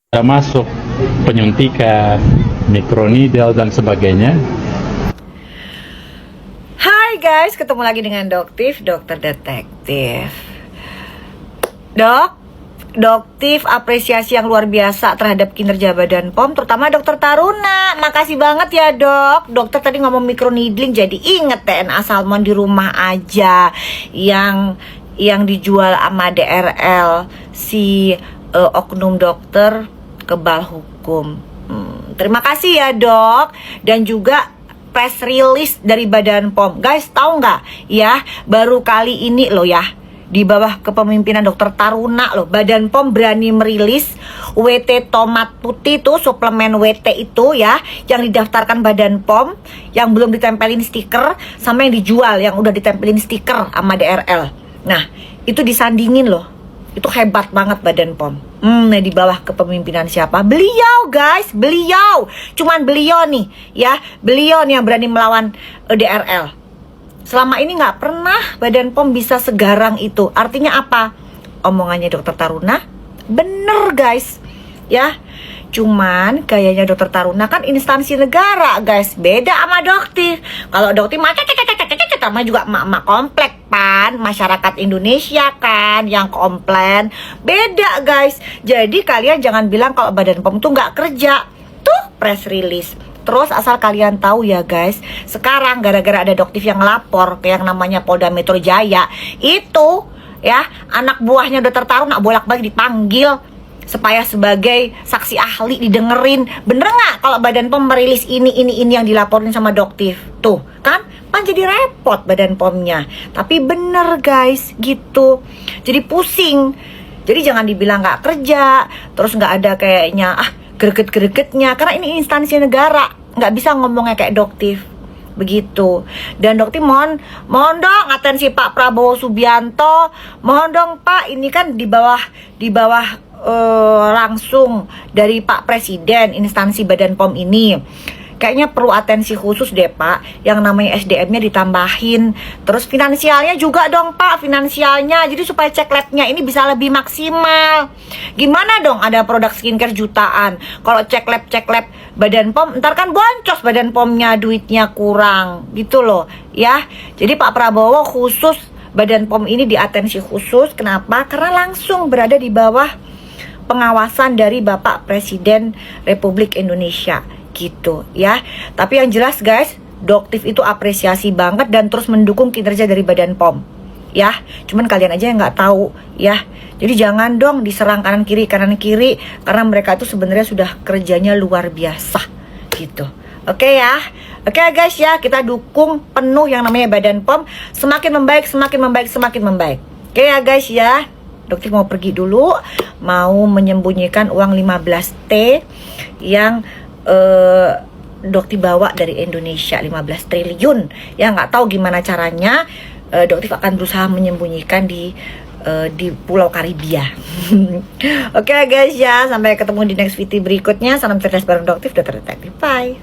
termasuk penyuntikan, mikronidal dan sebagainya. Hai guys, ketemu lagi dengan Doktif, dokter detektif. Doktif apresiasi yang luar biasa terhadap kinerja Badan POM, terutama Dokter Taruna. Makasih banget ya dok. Dokter tadi ngomong microneedling, jadi inget TNA Salmon di rumah aja yang dijual sama DRL si oknum dokter kebal hukum. Terima kasih ya dok. Dan juga press release dari Badan POM. Guys, tahu nggak ya, baru kali ini loh ya, di bawah kepemimpinan Dokter Taruna loh, Badan POM berani merilis WT tomat putih tuh, suplemen WT itu ya, yang didaftarkan Badan POM, yang belum ditempelin stiker, sama yang dijual yang udah ditempelin stiker sama DRL. Nah, itu disandingin loh. Itu hebat banget Badan POM. Nah, di bawah kepemimpinan siapa? Beliau guys, beliau. Cuman beliau nih ya, beliau nih yang berani melawan DRL. Selama ini nggak pernah Badan POM bisa segarang itu. Artinya apa? Omongannya Dokter Taruna bener guys ya. Cuman kayaknya Dokter Taruna kan instansi negara guys, beda sama Doktif. Kalau Doktif sama juga emak-emak komplek pan, masyarakat Indonesia kan yang komplain. Beda guys. Jadi kalian jangan bilang kalau Badan POM tuh nggak kerja. Tuh press release. Terus asal kalian tahu ya guys, sekarang gara-gara ada Doktif yang lapor ke yang namanya Polda Metro Jaya, itu ya anak buahnya Dokter Taruna bolak-balik dipanggil supaya sebagai saksi ahli didengerin. Bener nggak kalau Badan POM merilis ini yang dilaporin sama Doktif? Tuh kan jadi repot Badan POM-nya. Tapi bener guys gitu. Jadi pusing. Jadi jangan dibilang nggak kerja, terus nggak ada kayaknya greget-gregetnya, karena ini instansi negara, nggak bisa ngomongnya kayak Doktif begitu. Dan Doktif mohon dong atensi Pak Prabowo Subianto, mohon dong Pak, ini kan di bawah langsung dari Pak Presiden instansi Badan POM ini. Kayaknya perlu atensi khusus deh Pak, yang namanya SDM-nya ditambahin. Terus finansialnya juga dong Pak, finansialnya. Jadi supaya cek labnya ini bisa lebih maksimal. Gimana dong ada produk skincare jutaan, kalau cek lab Badan POM, ntar kan boncos Badan POM-nya, duitnya kurang gitu loh ya. Jadi Pak Prabowo khusus Badan POM ini diatensi khusus. Kenapa? Karena langsung berada di bawah pengawasan dari Bapak Presiden Republik Indonesia gitu ya. Tapi yang jelas guys, Doktif itu apresiasi banget dan terus mendukung kinerja dari Badan POM ya. Cuman kalian aja yang nggak tahu ya. Jadi jangan dong diserang kanan kiri karena mereka itu sebenarnya sudah kerjanya luar biasa gitu. Oke ya. Oke guys ya, kita dukung penuh yang namanya Badan POM semakin membaik. Oke ya guys ya. Doktif mau pergi dulu, mau menyembunyikan uang 15T yang Doktif bawa dari Indonesia, 15 triliun. Ya nggak tahu gimana caranya. Doktif akan berusaha menyembunyikan di Pulau Karibia. Oke guys ya, sampai ketemu di next video berikutnya. Salam cerdas bareng Doktif, Dokter Detektif. Bye.